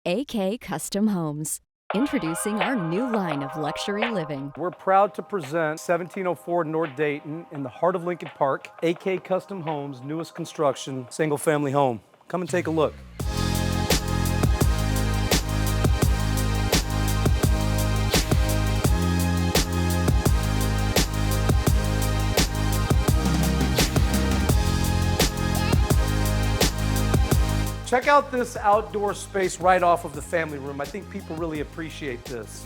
AK Custom Homes, introducing our new line of luxury living. We're proud to present 1704 North Dayton in the heart of Lincoln Park, AK Custom Homes, newest construction, single-family home. Come and take a look. Check out this outdoor space right off of the family room. I think people really appreciate this.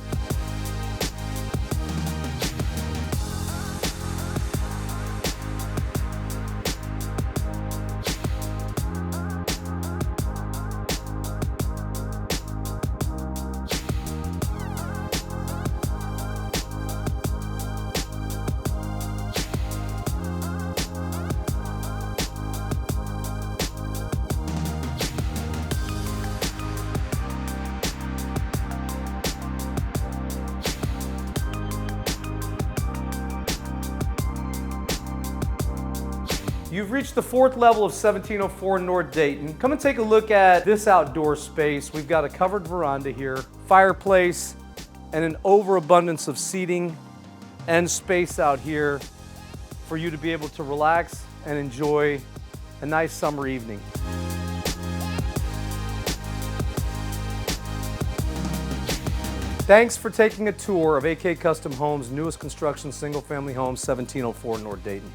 You've reached the 4th level of 1704 North Dayton. Come and take a look at this outdoor space. We've got a covered veranda here, fireplace, and an overabundance of seating and space out here for you to be able to relax and enjoy a nice summer evening. Thanks for taking a tour of AK Custom Homes' newest construction single-family home, 1704 North Dayton.